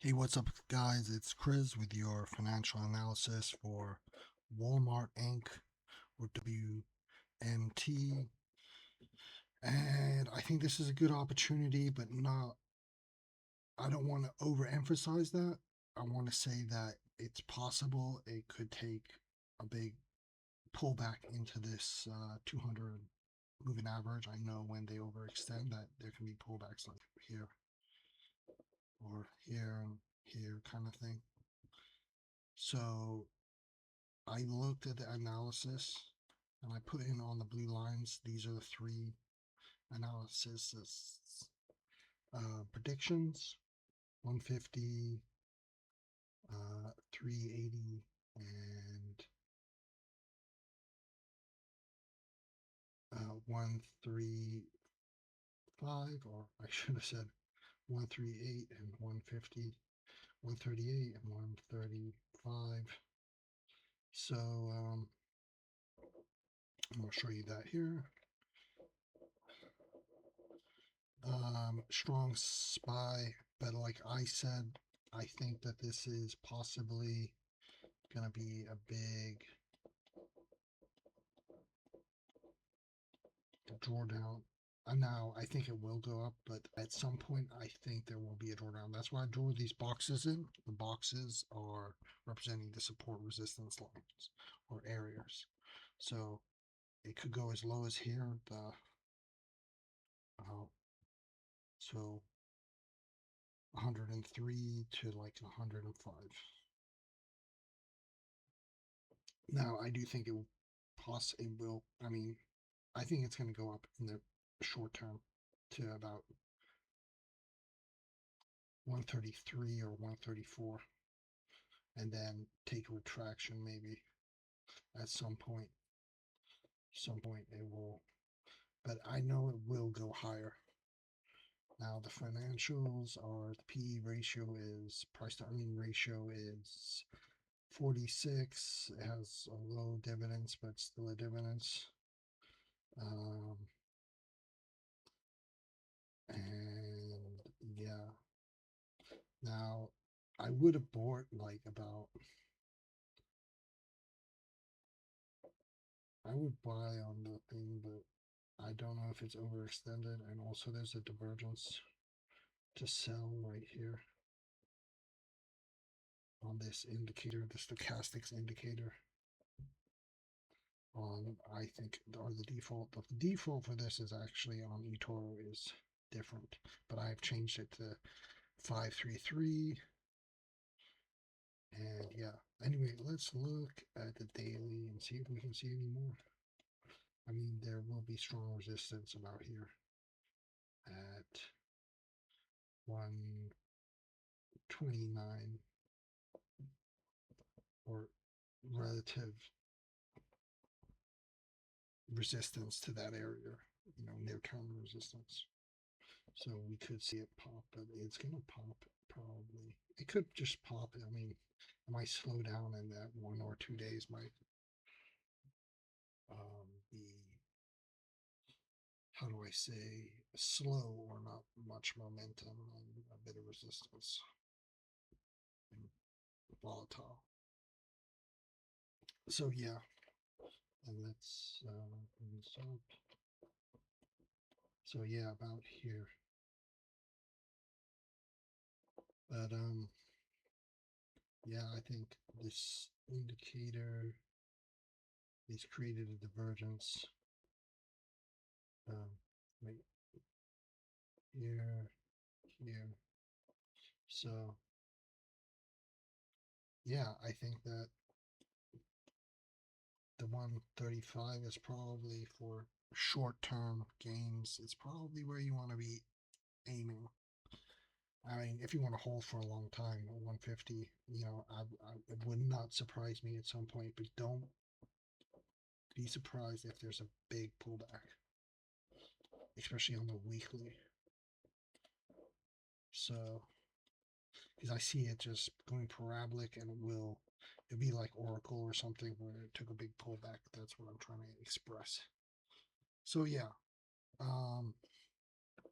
Hey, what's up, guys? It's Chris with your financial analysis for Walmart Inc. or WMT. And I think this is a good opportunity, but not, I don't want to overemphasize that. I want to say that it's possible it could take a big pullback into this 200 moving average. I know when they overextend that there can be pullbacks like here or here and here kind of thing. So I looked at the analysis and I put in on the blue lines. These are the three analysis predictions: 150, 380, and 135, or I should have said 138 and 150, 138 and 135. So I'm going to show you that here. Strong SPY, but like I said, I think that this is possibly going to be a big drawdown. Now, I think it will go up, but at some point, I think there will be a drawdown. That's why I drew these boxes in. The boxes are representing the support resistance lines or areas. So it could go as low as here. So 103 to like 105. Now, I do think it will. I mean, I think it's going to go up in the short term to about 133 or 134, and then take a retraction maybe at some point. Some point it will, but I know it will go higher. Now the financials are the PE ratio is price to earning ratio is 46. It has a low dividends, but still a dividends. And yeah, now I would have bought like about, I would buy on the thing, but I don't know if it's overextended. And also there's a divergence to sell right here on this indicator, the stochastics indicator. I think, or the default. The default for this is actually on eToro is different, but I've changed it to 533. And yeah, anyway, let's look at the daily and see if we can see any more. I mean, there will be strong resistance about here at 129, or relative resistance to that area, near term resistance. So we could see it pop, but it's going to pop probably. It could just pop. I mean, it might slow down, and that 1 or 2 days might be, how do I say, slow or not much momentum and a bit of resistance and volatile. So yeah, and let's bring this up. So yeah, about here. But yeah, I think this indicator is created a divergence. Right here, here. So yeah, I think that the 135 is probably for short-term gains. It's probably where you want to be aiming. I mean, if you want to hold for a long time, 150, it would not surprise me at some point, but don't be surprised if there's a big pullback, especially on the weekly. So, because I see it just going parabolic, and it'll be like Oracle or something where it took a big pullback. That's what I'm trying to express. So yeah,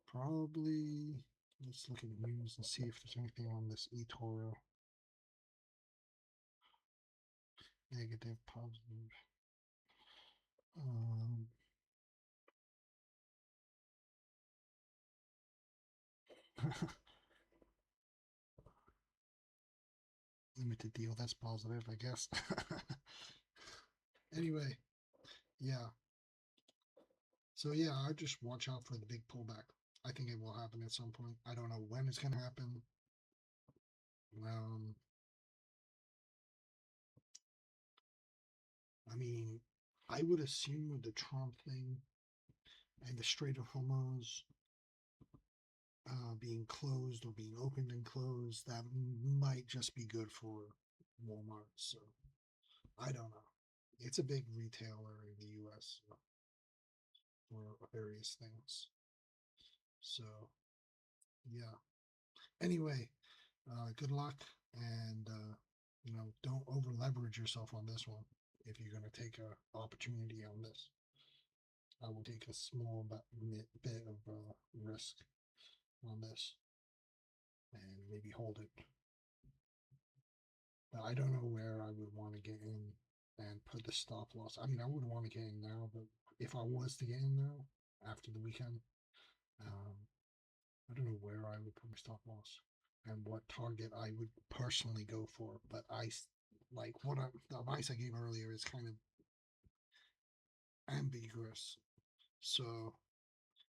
probably Let's look at news and see if there's anything on this eToro. Negative, positive. Um, limited deal. That's positive, I guess. Anyway, yeah. So yeah, I just watch out for the big pullback. I think it will happen at some point. I don't know when it's gonna happen. Um, I mean, I would assume with the Trump thing and the Strait of Hormuz being closed or being opened and closed, that might just be good for Walmart. So I don't know. It's a big retailer in the U.S. for various things. So yeah. Anyway, good luck, and don't over leverage yourself on this one. If you're going to take a opportunity on this, I will take a small bit of risk on this and maybe hold it. But I don't know where I would want to get in and put the stop loss. I mean, I would want to get in now, but if I was to get in now after the weekend, um, I don't know where I would put my stop loss and what target I would personally go for. But like the advice I gave earlier is kind of ambiguous. So,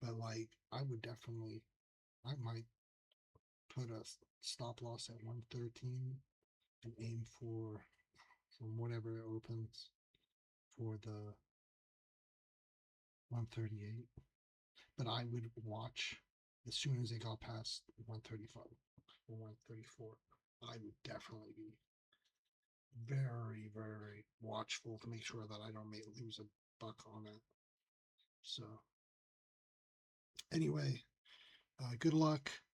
but like I would definitely, I might put a stop loss at 113 and aim for from whatever it opens for the 138. But I would watch as soon as it got past 135 or 134. I would definitely be very, very watchful to make sure that I don't lose a buck on it. So, anyway, good luck.